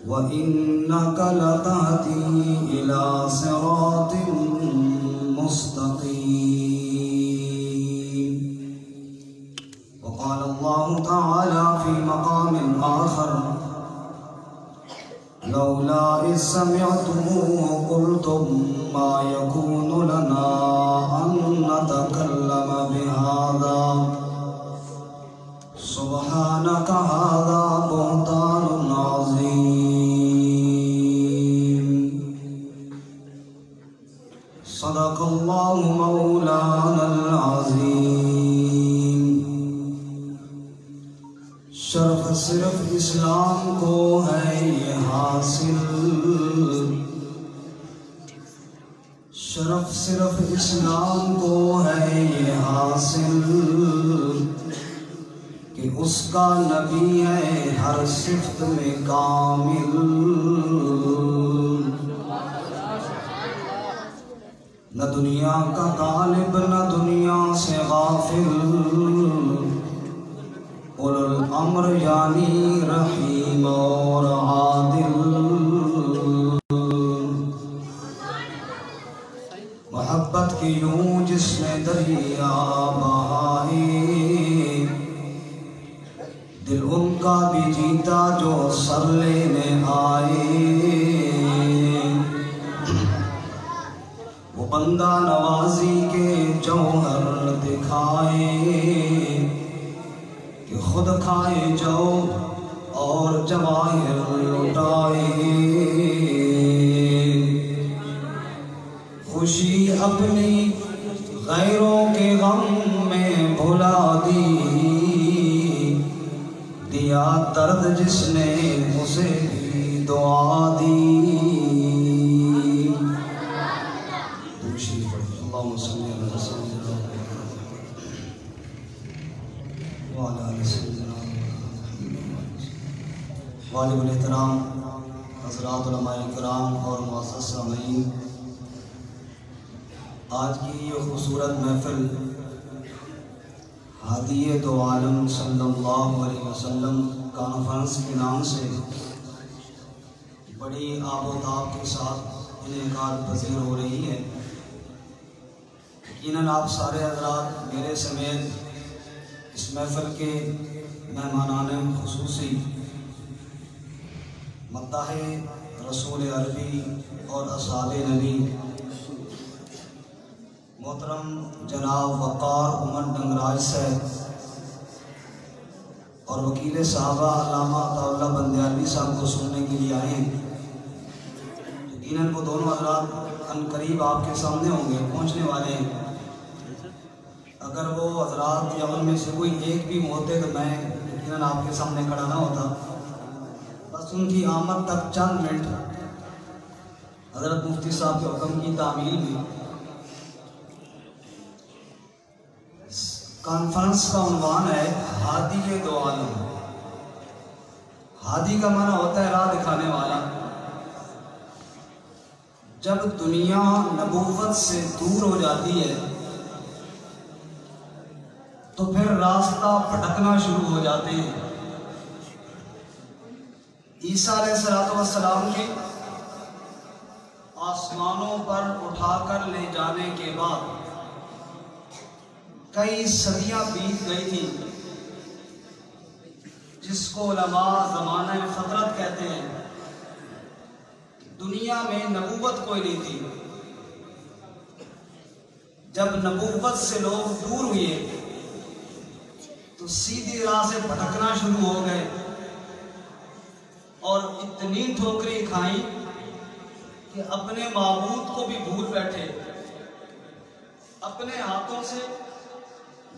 وَإِنَّكَ لَتَهْدِي إِلَى صِرَاطٍ مُسْتَقِيمٍ. وقال الله تعالى في مقام آخر: لولا إذ سمعتموه قلتم ما يكون لنا أن نتكلم بهذا سبحانك هذا بهتان عظيم. صدق الله مولانا العظيم. شرف صرف اسلام کو ہے یہ حاصل، شرف صرف اسلام کو ہے یہ حاصل کہ اس کا نبی ہے ہر صفت میں کامل. نہ دنیا کا طالب نہ دنیا سے غافل، اولو الامر یعنی رحیم اور عادل. محبت کی یوں جس نے دریا بہائے، دل ان کا بھی جیتا جو سر لینے آئے. وہ بندہ نوازی کے جوہر دکھائے کہ خود کھائے جاؤ اور جواہر لٹائے. خوشی اپنی غیروں کے غم میں بھلا دی، دیا درد جس نے اسے بھی دعا دی. اللہم صلی اللہ علیہ وسلم وعلی آلہ سیدنا والد الاحترام حضرات علماء کرام اور معزز سامعین، آج کی یہ خوبصورت محفل ہادی دو عالم صلی اللہ علیہ وسلم کانفرنس کے نام سے بڑی آب و تاب کے ساتھ انعقاد پذیر ہو رہی ہے. یقیناً آپ سارے حضرات میرے سمیت اس محفل کے مہمانان خصوصی مداح رسول عربی اور اصحاب نبی محترم جناب وقار عمر ڈنگراج صاحب اور وکیل صحابہ علامہ عطا اللہ بندیالوی صاحب کو سننے کے لیے آئے ہیں. یقیناً وہ دونوں حضرات عنقریب آپ کے سامنے ہوں گے، پہنچنے والے ہیں. اگر وہ حضرات یا ان میں سے کوئی ایک بھی ہوتے تو میں یقیناً آپ کے سامنے کھڑا نہ ہوتا. بس ان کی آمد تک چند منٹ حضرت مفتی صاحب کے حکم کی تعمیل میں. کانفرنس کا عنوان ہے ہادی دو عالم. ہادی کا معنی ہوتا ہے راہ دکھانے والا. جب دنیا نبوت سے دور ہو جاتی ہے تو پھر راستہ بھٹکنا شروع ہو جاتے ہیں. عیسیٰ علیہ السلام کے آسمانوں پر اٹھا کر لے جانے کے بعد کئی صدیاں بیت گئی تھی، جس کو علماء زمانہ فترت کہتے ہیں. دنیا میں نبوت کوئی نہیں تھی. جب نبوت سے لوگ دور ہوئے تو سیدھی راہ سے بھٹکنا شروع ہو گئے اور اتنی ٹھوکریں کھائیں کہ اپنے معبود کو بھی بھول بیٹھے. اپنے ہاتھوں سے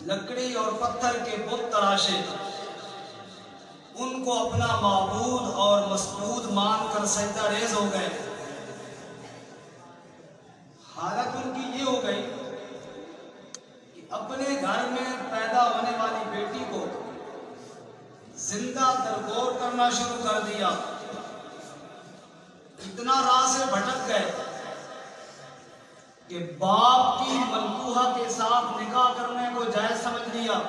لکڑی اور پتھر کے بت تراشے، ان کو اپنا معبود اور مسجود مان کر سجدہ ریز ہو گئے۔ حالت ان کی یہ ہو گئی کہ اپنے گھر میں پیدا ہونے والی بیٹی کو زندہ درگور کرنا شروع کر دیا۔ اتنا راہ سے بھٹک گئے کہ باپ کی ملکوہا کے ساتھ نکاح کرنے کو جائز سمجھ لیا۔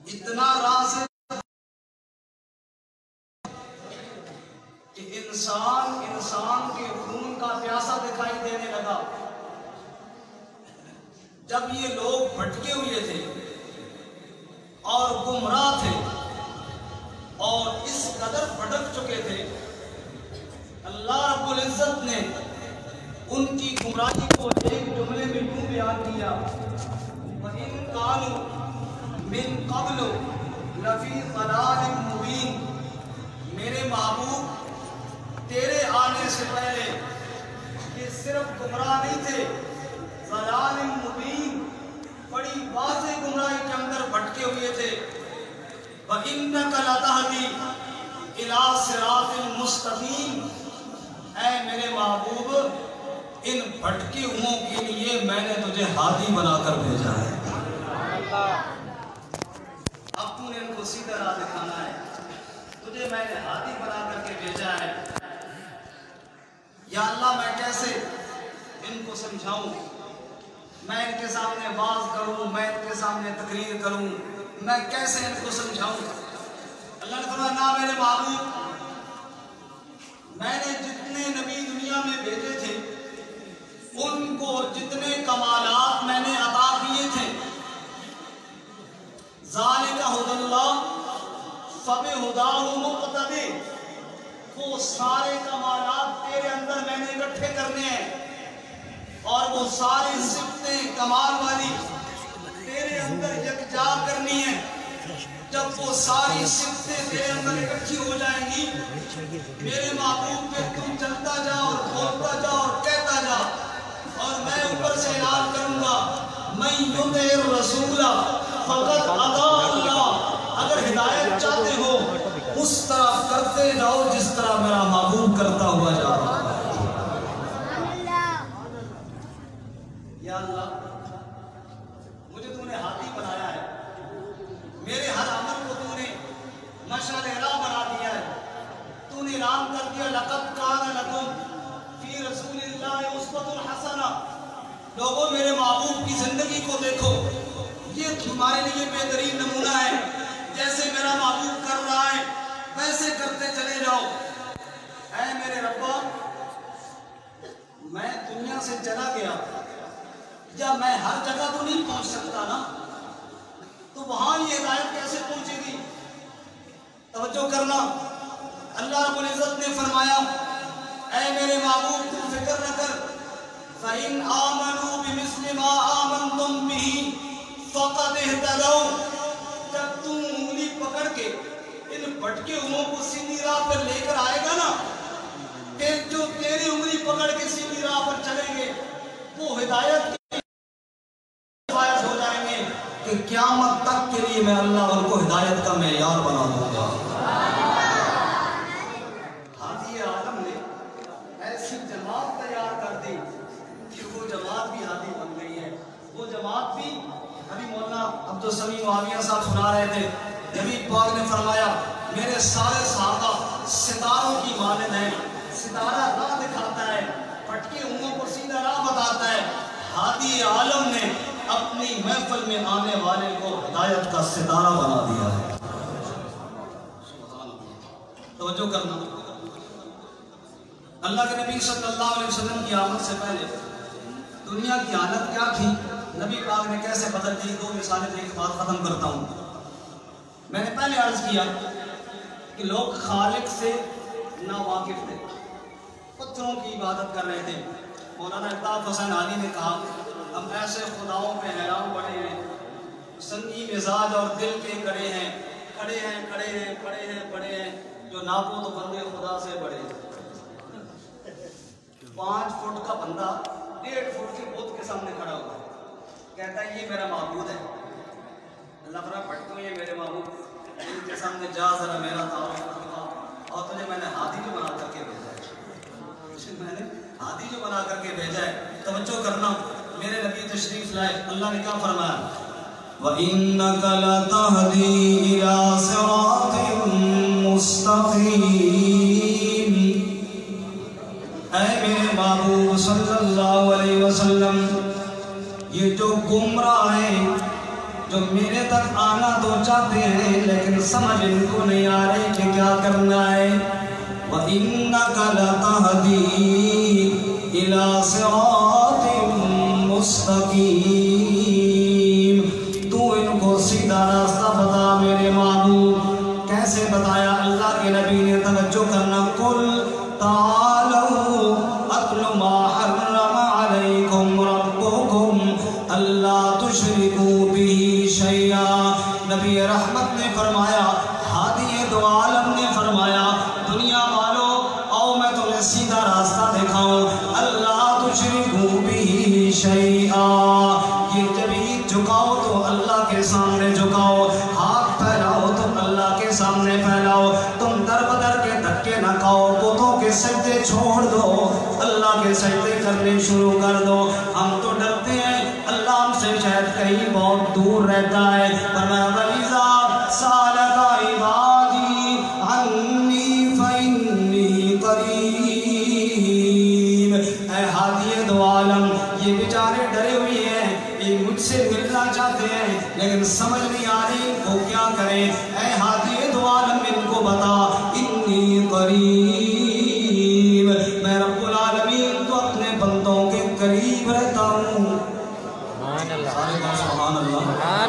اتنا راہ سے کہ انسان کے خون کا پیاسا دکھائی دینے لگا۔ جب یہ لوگ بھٹکے ہوئے تھے اور گمراہ تھے اور اس قدر بھٹک چکے تھے، اللہ رب العزت نے ان کی گمراہی کو ایک جملے میں یوں بیان کیا، وَإِن قَالُوا مِن قَبْلُ لَفِي ضَلَالٍ مُبِينٍ، میرے محبوب تیرے آنے سے پہلے یہ صرف گمراہ نہیں تھے، ضلال مبین، بڑی واضح گمراہی کے اندر بھٹکے ہوئے تھے۔ وَإِنَّكَ لَتَهْدِي إِلَىٰ صِرَاطٍ مُسْتَقِيمٍ، اے میرے محبوب ان بھٹکے ہوئوں کے لیے میں نے تجھے ہادی بنا کر بھیجا ہے۔ اب تو نے ان کو سیدھا راہ دکھانا ہے، تجھے میں نے ہادی بنا کر کے بھیجا ہے۔ یا اللہ میں کیسے ان کو سمجھاؤں، میں ان کے سامنے واعظ کروں، میں ان کے سامنے تقریر کروں، میں کیسے ان کو سمجھاؤں؟ اللہ نے فرمایا نہ میرے محبوب، میں نے جتنے نبی دنیا میں بھیجے تھے ان کو جتنے کمالات میں نے عطا کیے تھے، ذالک ھدی اللہ فبہداہ مقتدی، وہ سارے کمالات تیرے اندر میں نے اکٹھے کرنے ہیں اور وہ ساری صفتیں کمال والی تیرے اندر یکجا کرنی ہے۔ جب وہ ساری صفتیں تیرے اندر اکٹھی ہو جائیں گی، میرے محبوب پہ تم چلتا جا اور بولتا جا اور کہتا جا، اور میں اوپر سے اعلان کروں گا من یطع الرسول فقد اطاع اللہ، اگر ہدایت چاہتے ہو اس طرح کرتے جاؤ جس طرح میرا محبوب کرتا ہوا جا رہا ہے۔ یا اللہ مجھے تو نے ہادی بنایا ہے، میرے ہر عمل کو تو نے مشعل راہ بنا دیا ہے، تو نے اعلان کر دیا لقد کان لکم فی رسول اللہ اسوۃ حسنہ، لوگوں میرے محبوب کی زندگی کو دیکھو، یہ تمہارے لیے بہترین نمونہ ہے، جیسے میرا محبوب کر رہا ہے ویسے کرتے چلے جاؤ۔ اے میرے ربا میں دنیا سے چلا گیا یا میں ہر جگہ تو نہیں پہنچ سکتا نا، تو وہاں یہ ہدایت کیسے پہنچے گی؟ توجہ کرنا، اللہ رب العزت نے فرمایا اے میرے محبوب تو فکر نہ کر، فَإِنْ آمَنُوا بِمِثْلِ مَا آمَنْتُمْ بِهِ فَقَدْ اهْتَدَوْا، جب تم انگلی پکڑ کے ان بھٹکے ہوئوں کو سیدھی راہ پر لے کر آئے گا نا، پھر جو تیری انگلی پکڑ کے سیدھی راہ پر چلیں گے وہ ہدایت کی فائز ہو جائیں گے کہ قیامت تک کے لیے میں اللہ ان کو ہدایت کا معیار بنا دوں گا۔ ہادی عالم نے ایسی جماعت تیار کر دی کہ وہ جماعت بھی ہادی بن گئی ہے۔ وہ جماعت بھی ابھی مولانا عبدالسمیع معاویہ صاحب سنا رہے تھے، نبی پاک نے فرمایا میرے سارے صحابہ ستاروں کی مانند ہیں، ستارہ راہ دکھاتا ہے، پھٹکے ہوئوں کو سیدھا راہ بتاتا ہے۔ ہادی عالم نے اپنی محفل میں آنے والے کو ہدایت کا ستارہ بنا دیا ہے۔ توجہ کرنا، اللہ کے نبی صلی اللہ علیہ وسلم کی آمد سے پہلے دنیا کی حالت کیا تھی، نبی پاک نے کیسے بدل دی، دو مثالیں دے کے بات ختم کرتا ہوں۔ میں نے پہلے عرض کیا کہ لوگ خالق سے ناواقف تھے، پتھروں کی عبادت کر رہے تھے۔ مولانا الطاف حسین علی نے کہا ہم ایسے خداؤں پہ حیران پڑے ہیں، سنگی مزاج اور دل کے کڑے ہیں، کھڑے ہیں کھڑے ہیں کھڑے ہیں بڑے ہیں، جو ناپو تو بندے خدا سے بڑے ہیں۔ 5 فٹ کا بندہ 1.5 فٹ کے بت کے سامنے کھڑا ہوا ہے، کہتا ہے یہ میرا معبود ہے. اللہ فرمایا بھٹکو یہ میرے معبود, ان کے سامنے جا ذرا میرا تعارف کرنا, اور تجھے میں نے ہادی جو بنا کر کے بھیجا ہے, میں نے ہادی جو بنا کر کے بھیجا ہے. توجہ کرنا, میرے نبی تشریف لائے, اللہ نے کیا فرمایا, وَإِنَّكَ لَتَهْدِي إِلَىٰ صِرَاطٍ مُسْتَقِيمٍ. اے میرے محبوب صلی اللہ علیہ وسلم, یہ جو گمراہ ہیں, جو میرے تک آنا تو چاہتے ہیں لیکن سمجھ ان کو نہیں آ رہی کہ کیا کرنا ہے. وَإِنَّكَ لَتَهْدِي إِلَىٰ صِرَاطٍ مُسْتَقِيمٍ. تو ان کو سیدھا راستہ بتا میرے محبوب. کیسے بتایا اللہ کے نبی نے, توجہ کرنا. قُلْ تَعَالَوْا أَتْلُ مَا حَرَّمَ عَلَيْكُمْ رَبُّكُمْ أَلَّا تُشْرِكُوا بِهِ شَيْئًا. نبی رحمت نے فرمایا, ہادی دو عالم نے فرمایا, دنیا والوں آؤ میں تمہیں سیدھا راستہ دکھاؤں. اللہ تشرکوا بہ شیئا. یہ جب عید جھکاؤ تو اللہ کے سامنے جھکاؤ, ہاتھ پھیلاؤ تو اللہ کے سامنے پھیلاؤ. تم در بدر کے دھکے نہ کھاؤ, بتوں کے سجدے چھوڑ دو, اللہ کے سجدے کرنے شروع کر دو. ہم تو ڈرتے ہیں اللہ ہم سے شاید کہیں بہت دور رہتا ہے, فرمایا وَإِذَا سَأَلَكَ عِبَادِي عَنِّي فَإِنِّي قَرِيبٌ. اے ہادی دو عالم, یہ بیچارے ڈرے ہوئے ہیں, یہ مجھ سے ملنا چاہتے ہیں لیکن سمجھ نہیں آ رہی ان کو کیا کریں. اے ہادی دو عالم ان کو بتا, انی قریب, میں رب العالمین تو اپنے بندوں کے قریب رہتا ہوں. سبحان اللہ, سبحان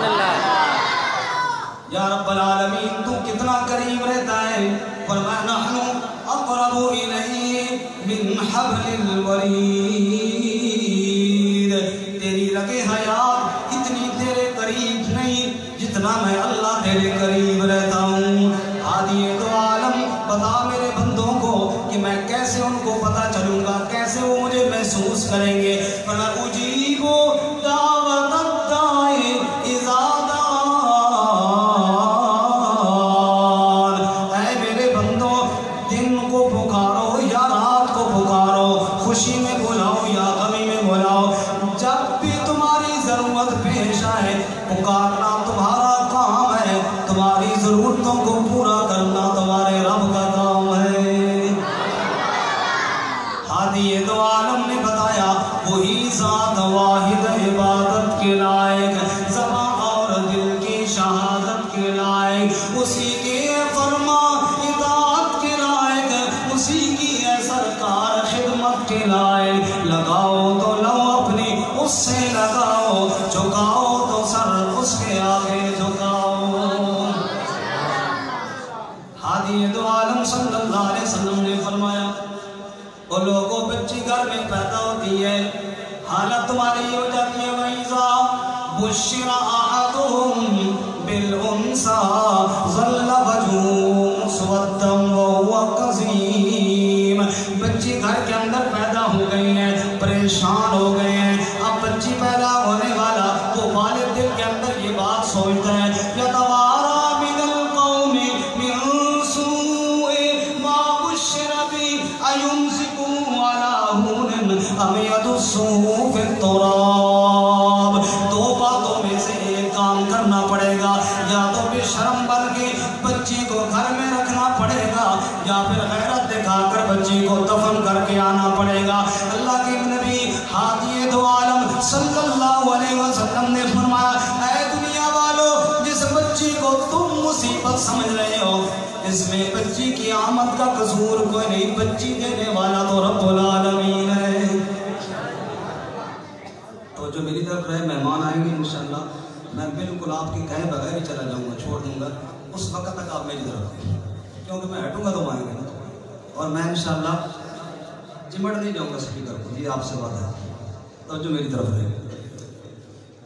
اللہ. یا رب العالمین تو کتنا قریب رہتا ہے. فرمایا نحن اقرب الیہ من حبل الورید. تیری رگ حیات اتنی تیرے قریب نہیں جتنا میں اللہ تیرے قریب رہتا ہوں. ہادی دو عالم بتا میرے بندوں کو کہ میں کیسے ان کو پتہ چلوں گا, کیسے وہ مجھے محسوس کریں گے. فرمایا اجیب دعوت الداعی اذا دعان. اے میرے بندوں, دن کو پکارو یا رات کو پکارو, خوشی میں بلاؤ یا غمی میں بلاؤ, جب بھی تمہاری ضرورت پیش آئے پکارنا تمہارا کام ہے, تمہاری ضرورتوں کو پورا کرنا تمہارے رب کا کام ہے. ہادی دو عالم نے بتایا وہی ذات واحد عبادت کے لائق, زبان اور دل کی شہادت کے لائق, اسی کے فرما اطاعت کے لائق, اسی کی ہے سرکار خدمت کے لائق. لگاؤ تو لو اپنی اس سے لگاؤ, جھکاؤ تو سر اس کے آگے جھکاؤ. ہادی دو عالم صلی اللہ علیہ وسلم نے فرمایا وہ لوگوں بچی گھر میں پیدا ہوتی ہے, حالت تمہاری ہو جاتی ہے. وَإِذَا بُشِّرَ أَحَدُهُم بِالْأُنثَىٰ ظَلَّ وَجْهُهُ مُسْوَدًّا وَهُوَ كَظِيمٌ. بچی گھر کے اندر پیدا ہو گئی ہیں, پریشان ہو گئے ہیں. اب بچی پیدا ہونے والا وہ والد دل کے اندر یہ بات سوچتا ہے, يَتَوَارَىٰ مِنَ الْقَوْمِ مِن سُوءِ مَا بُشِّرَ بِهِ أَيُمْسِكُهُ عَلَىٰ هُنٍ أَمْ يَدُسُّهُ فِي التُّرَابِ. دو باتوں میں سے ایک کام کرنا پڑے گا, یا تو بے شرم بن کے بچی کو گھر میں رکھنا پڑے گا, یا پھر غیرت دکھا کر بچی کو دفن کر کے آنا پڑے گا. اللہ کے نبی ہادی دو عالم صلی اللہ علیہ وسلم نے فرمایا اے دنیا والوں, جس بچی کو تم مصیبت سمجھ رہے ہو اس میں بچی کی آمد کا قصور کوئی نہیں, بچی دینے والا تو رب العالمین ہے. تو جو میری طرف رہے مہمان آئیں گے انشاءاللہ میں بالکل آپ کے کہے بغیر ہی چلا جاؤں گا, چھوڑ دوں گا. اس وقت تک آپ میری طرف, کیونکہ میں ہٹوں گا تو آئیں گے, اور میں انشاءاللہ چمٹ نہیں جاؤں گا سپیکر کو. یہ آپ سے بات ہے, تو جو میری طرف رہے.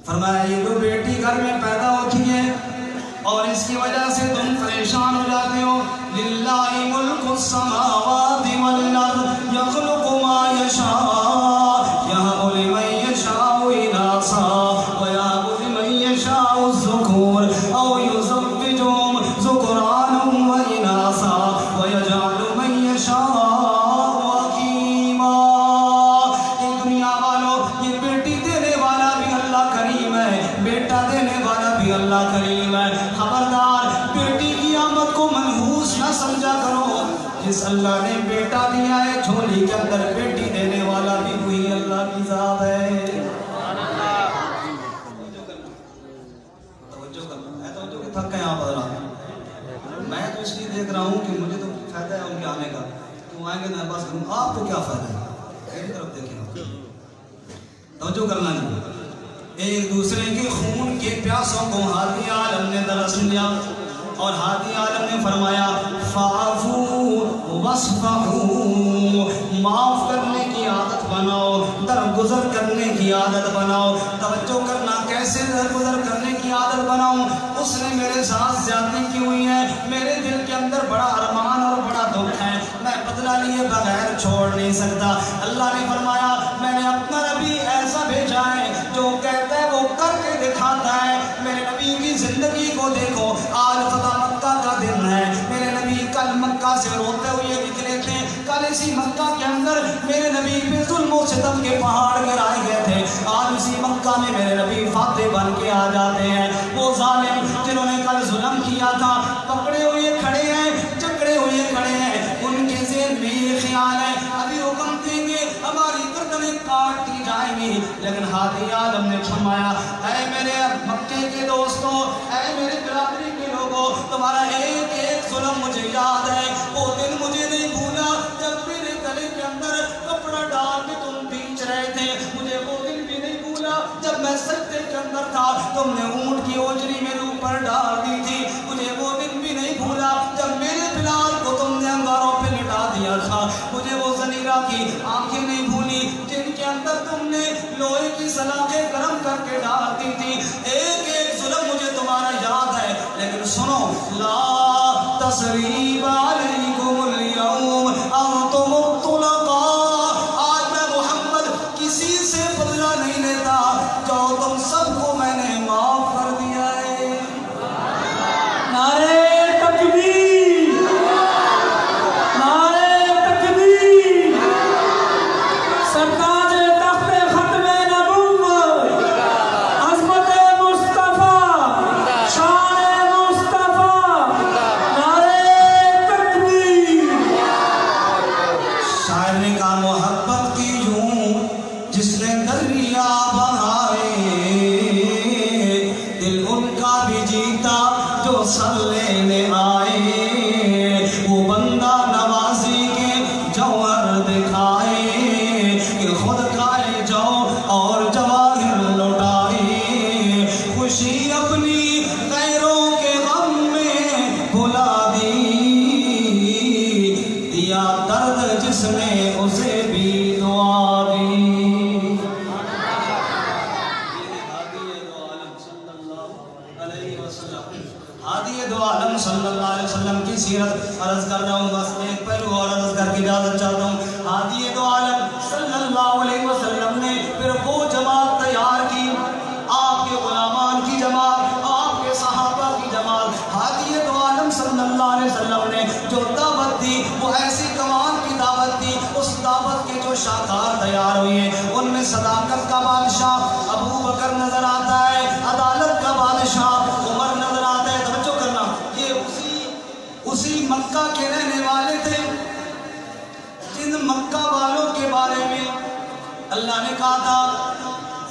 فرمایا یہ جو بیٹی گھر میں پیدا ہوتی ہے اور اس کی وجہ سے تم پریشان ہو جاتے ہو, للہ ملک السماوات والارض یخلق ما یشاء یہب لمن یشاء اناثا اللہ کریم ہے. خبردار بیٹی کی آمد کو منحوس نہ سمجھا کرو. جس اللہ نے بیٹا دیا ہے جھولی کے اندر بیٹی دینے والا بھی وہی اللہ کی ذات ہے. تھک گئے آپ حضرات. میں تو اس لیے دیکھ رہا ہوں کہ مجھے تو فائدہ ہے ان کے آنے کا. تم آئیں گے تو میں بس کروں. آپ کو کیا فائدہ ہے؟ میری طرف دیکھیں. توجہ کرنا جی. ایک دوسرے کے خون کے پیاسوں کو ہادی عالم نے درس لیا اور ہادی عالم نے فرمایا فاعفو واصفحوا. معاف کرنے کی عادت بناؤ, درگزر کرنے کی عادت بناؤ. توجہ کرنا, کیسے درگزر کرنے کی عادت بناؤں؟ اس نے میرے ساتھ زیادتی کی ہوئی ہے, میرے دل کے اندر بڑا ارمان اور بڑا دکھ ہے, میں بدلہ لیے بغیر چھوڑ نہیں سکتا. اللہ نے فرمایا میں نے اپنا نبی ایسا بھیجا ہے جو کہتا ہے وہ کر کے دکھاتا ہے. میرے نبی کی زندگی کو دیکھو. آج فتح مکہ کا دن ہے. میرے نبی کل مکہ سے روتے ہوئے نکلے تھے. کل اسی مکہ کے اندر میرے نبی پہ ظلم و ستم کے پہاڑ گرائے گئے تھے. آج اسی مکہ میں میرے نبی فاتح بن کے آ جاتے ہیں. وہ ظالم جنہوں نے کل ظلم کیا تھا پکڑے ہوئے کھڑے ہیں, جکڑے ہوئے کھڑے ہیں. ان کے ذہن میں یہ خیال ہے ابھی حکم دیں گے ہماری گردنیں کاٹ دی جائیں گی. لیکن ہادی عالم نے فرمایا اے میرے مکے کے دوستوں, اے میرے برادری کے لوگوں, تمہارا ایک ایک ظلم مجھے یاد ہے. وہ دن مجھے نہیں بھولا جب میرے گلے کے اندر کپڑا ڈال کے تم بیچ رہے تھے. مجھے وہ دن بھی نہیں بھولا جب میں سجدے کے اندر تھا تم نے اونٹ کی اوجری میرے اوپر ڈال دی تھی. مجھے وہ دن بھی نہیں بھولا جب میرے بلال کو تم نے انگاروں پہ لٹا دیا تھا. مجھے وہ زنیرہ کی آنکھیں نہیں بھولی جن کے اندر تم نے لوہے کی سلاخیں گرم کر کے ڈال دی تھی. ایک ایک ظلم مجھے تمہارا یاد ہے. لیکن سنو, لا تثریب علیکم اليوم انتم الطلقاء. آج میں محمد کسی سے بدلہ نہیں لیتا, جو تم سب کو میں نے معاف کر دیا ہے. نعرے تکبیر, نعرے تکبیر. سرتاج تخت ختم نبوت, عظمت مصطفیٰ, شان مصطفیٰ. نعرے تکبیر. شاعر نے کہا محبت کی یوں جس نے دریا بہائے, دل ان کا بھی جیتا جو سر لینے آئے. وہ بندہ نوازی کے جوہر دکھائے کہ خود کھائے جاؤ اور جواہر لوٹائے. خوشی اپنی غیروں کے غم میں بھلا دی, دیا درد جس نے اسے بھی دعا دی. ہادی دو عالم صلی اللہ علیہ وسلم کی سیرت عرض کر رہا ہوں. بس ایک پہلو اور عرض کر کے اجازت چاہتا ہوں. ہادی دو عالم صلی اللہ علیہ وسلم نے پھر وہ جماعت تیار کی, آپ کے غلامان کی جماعت, آپ کے صحابہ کی جماعت. ہادی دو عالم صلی اللہ علیہ وسلم نے جو دعوت دی وہ ایسی کمان کی دعوت دی. اس دعوت کے جو شاہکار تیار ہوئے ان میں صداقت کا بادشاہ ابو بکر نظر آتا ہے, عدالت کا بادشاہ عمر نظر آتا ہے. توجہ کرنا, یہ اسی مکہ کے رہنے والے تھے جن مکہ والوں کے بارے میں اللہ نے کہا تھا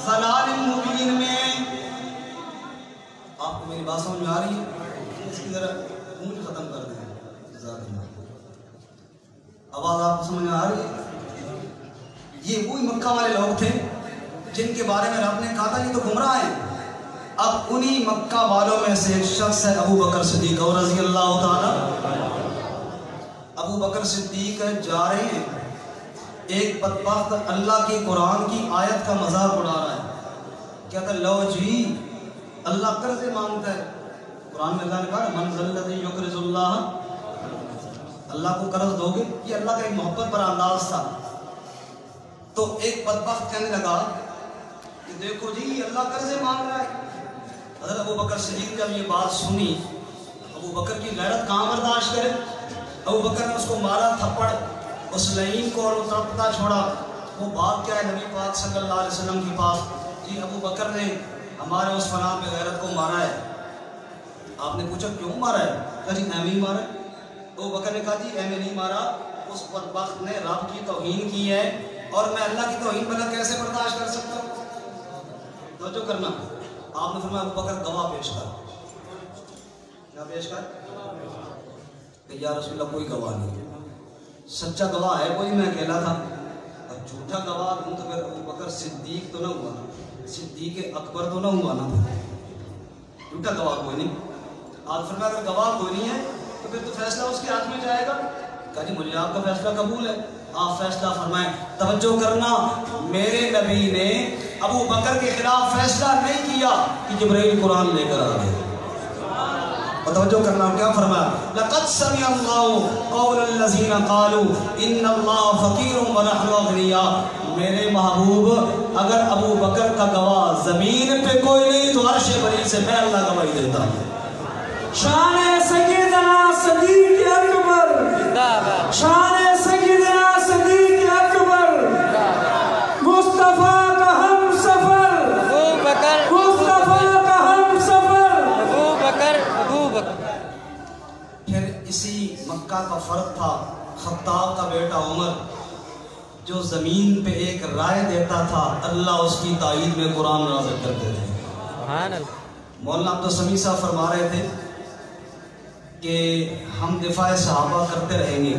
ضلال مبین میں. آپ کو میری بات سمجھ میں آ رہی ہے؟ اس کی ذرا گونج ختم کر دیں. آواز آپ کو سمجھ میں آ رہی ہے؟ یہ وہی مکہ والے لوگ تھے جن کے بارے میں رب نے کہا تھا یہ تو گمراہ ہیں. اب انہی مکہ والوں میں سے ایک شخص ہے ابو بکر صدیق رضی اللہ تعالی. ابو بکر صدیق جا رہے ہیں, ایک بدبخت اللہ کی قرآن کی آیت کا مذاق اڑا رہا ہے. کہتا ہے لو جی اللہ قرض مانگتا ہے. قرآن میں اللہ نے کہا من ذا الذی یقرض اللہ, اللہ کو قرض دو گے. یہ اللہ کا ایک محبت پر انداز تھا. تو ایک بدبخت کہنے لگا کہ دیکھو جی اللہ قرض مانگ رہا ہے. حضرت ابو بکر صدیق جب یہ بات سنی, ابو بکر کی غیرت کہاں برداشت کرے. ابو بکر نے اس کو مارا تھپڑ, اس لعین کو, اور تڑپتا چھوڑا. وہ بات کیا ہے نبی پاک صلی اللہ علیہ وسلم کے پاس, جی ابو بکر نے ہمارے اس فلاں پہ غیرت کو مارا ہے. آپ نے پوچھا کیوں مارا ہے؟ کہا جی ایویں ہی مارا ہے۔ ابو بکر نے کہا جی ایویں نہیں مارا، اس بدبخت نے رب کی توہین کی ہے اور میں اللہ کی توہین بلا کیسے برداشت کر سکتا ہوں؟ توجہ کرنا، آپ نے فرمایا ابو بکر گواہ پیش کر۔ کیا پیش کر؟ کہ یا رسول اللہ کوئی گواہ نہیں، سچا گواہ ہے کوئی، میں اکیلا تھا، اب جھوٹا گواہ ہوں تو پھر ابو بکر صدیق تو نہ ہوا نا، صدیق اکبر تو نہ ہوا نا، پھر جھوٹا گواہ کوئی نہیں۔ آپ فرمایا اگر گواہ کوئی نہیں ہے تو پھر تو فیصلہ اس کے ہاتھ میں جائے گا۔ کہا جی مجھے آپ کا فیصلہ قبول ہے، آپ فیصلہ فرمائیں۔ توجہ کرنا، میرے نبی نے ابو بکر کے خلاف فیصلہ نہیں کیا کہ جبرائیل قرآن لے کر آ گئے، اور توجہ کرنا کیا فرمایا، لقد سمع اللہ قول الذین قالوا ان اللہ فقیر ونحن اغنیاء۔ میرے محبوب اگر ابو بکر کا گواہ زمین پہ کوئی نہیں تو عرش بری سے میں اللہ گواہی دیتا ہوں۔ شان سیدنا صدیق اکبر، شان سیدنا صدیق اکبر، مصطفیٰ کا ہم سفر، مصطفیٰ کا ہم سفر، ابو بکر۔ پھر اسی مکہ کا فرد تھا خطاب کا بیٹا عمر، جو زمین پہ ایک رائے دیتا تھا اللہ اس کی تائید میں قرآن نازل کرتے تھے۔ مولانا عبدالسمیع صاحب فرما رہے تھے کہ ہم دفاع صحابہ کرتے رہیں گے،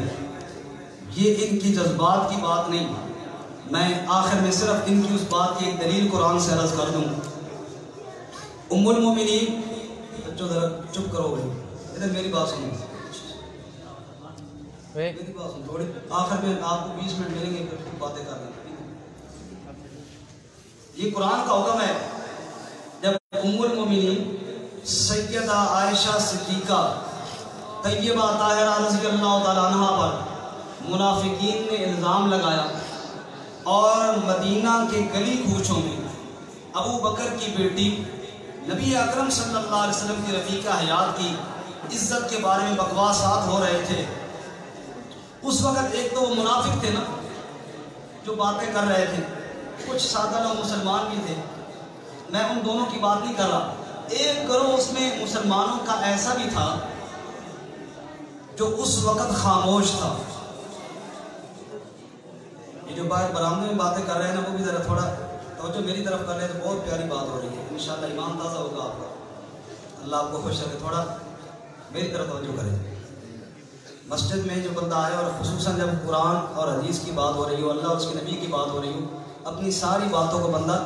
یہ ان کی جذبات کی بات نہیں، میں آخر میں صرف ان کی اس بات کی ایک دلیل قرآن سے عرض کر دوں۔ ام المومنین، بچوں ذرا چپ کرو بھائی، ادھر میری بات سنو، میری بات سنو تھوڑی، آخر میں آپ کو 20 منٹ ملیں گے پھر باتیں کر لیں۔ یہ قرآن کا حکم ہے، جب ام المومنین سیدہ عائشہ صدیقہ طیبہ طاہرہ رضی اللہ تعالیٰ عنہ پر منافقین نے الزام لگایا اور مدینہ کے گلی کوچوں میں ابو بکر کی بیٹی نبی اکرم صلی اللہ علیہ وسلم کی رفیقہ حیات کی عزت کے بارے میں بکواسات ہو رہے تھے، اس وقت ایک تو وہ منافق تھے نا جو باتیں کر رہے تھے، کچھ سادہ لوگ مسلمان بھی تھے، میں ان دونوں کی بات نہیں کر رہا، ایک گروہ اس میں مسلمانوں کا ایسا بھی تھا جو اس وقت خاموش تھا۔ یہ جو باہر برآمدے میں باتیں کر رہے ہیں نا وہ بھی ذرا تھوڑا توجہ میری طرف کر رہے ہیں تو بہت پیاری بات ہو رہی ہے، انشاءاللہ ایمان تازہ ہوگا آپ کا، اللہ آپ کو خوش رکھے، تھوڑا میری طرف توجہ کریں۔ مسجد میں جو بندہ آئے اور خصوصاً جب قرآن اور حدیث کی بات ہو رہی ہو، اللہ اور اس کے نبی کی بات ہو رہی ہو، اپنی ساری باتوں کو بندہ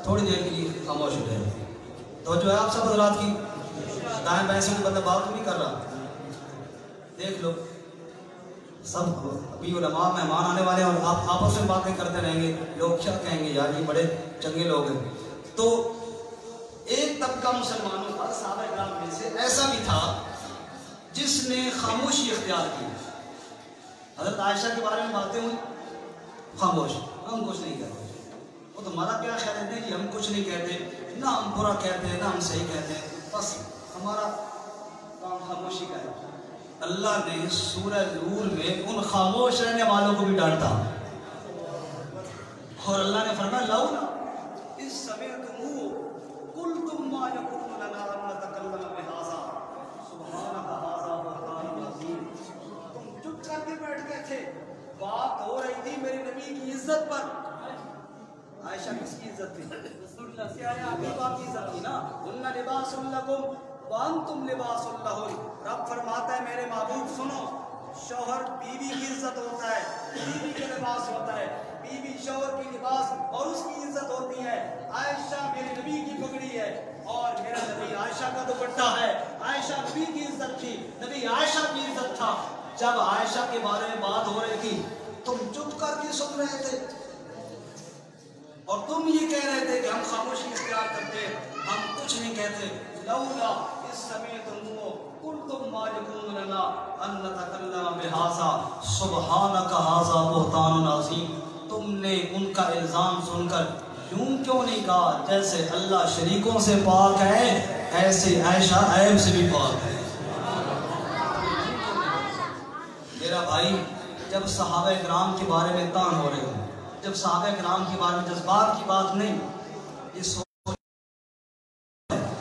تھوڑی دیر کے لیے خاموش ہو جائے۔ توجہ ہے آپ سب حضرات کی، دائیں بائیں سے بندہ بات نہیں کر رہا، دیکھ لو سب ابھی علماء مہمان آنے والے ہیں اور آپ آپس میں باتیں کرتے رہیں گے، لوگ کیا کہیں گے یار یہ بڑے چنگے لوگ ہیں۔ تو ایک طبقہ مسلمانوں کا صحابہ کرام میں سے ایسا بھی تھا جس نے خاموشی اختیار کی۔ حضرت عائشہ کے بارے میں باتیں ہوئی، خاموش، ہم کچھ نہیں کہتے، وہ تمہارا کیا خیال ہے کہ ہم کچھ نہیں کہتے، نہ ہم برا کہتے ہیں نہ ہم صحیح کہتے ہیں، بس ہمارا کام خاموشی کا ہے۔ اللہ نے سورہ نور میں ان خاموش رہنے والوں کو بھی ڈانٹا اور اللہ نے فرمایا لولا اذ سمعتموہ قلتم ما یکون لنا ان نتکلم بہذا سبحانک ھذا بہتان عظیم۔ تم چپ کر کے بیٹھ گئے تھے، بات ہو رہی تھی میرے نبی کی عزت پر۔ عائشہ کس کی عزت تھی؟ رسول اللہ سے آیا آپ کی بات کی عزت تھی نا، ہن لباس لکم وانتم لباس لہن۔ رب فرماتا ہے میرے محبوب سنو، شوہر بیوی کی عزت ہوتا ہے، بیوی کے لباس ہوتا ہے، بیوی شوہر کی لباس اور اس کی عزت ہوتی ہے۔ عائشہ میرے نبی کی پگڑی ہے اور میرا نبی عائشہ کا دوپٹہ ہے، عائشہ نبی کی عزت تھی، نبی عائشہ کی عزت تھا۔ جب عائشہ کے بارے میں بات ہو رہی تھی تم چپ کر کے سن رہے تھے اور تم یہ کہہ رہے تھے کہ ہم خاموشی اختیار کرتے، ہم کچھ نہیں کہتے۔ لولا اذ سمعتموہ قلتم ما یکون لنا ان نتکلم بہذا سبحانک ھذا بہتان عظیم۔ تم نے ان کا الزام سن کر یوں کیوں نہیں کہا جیسے اللہ شریکوں سے پاک ہے ایسے عائشہ عیب سے بھی پاک ہے۔ میرا بھائی، جب صحابہ کرام کے بارے میں تان ہو رہے ہو، جب صحابہ کرام کے بارے میں جذبات کی بات نہیں، یہ سوچ،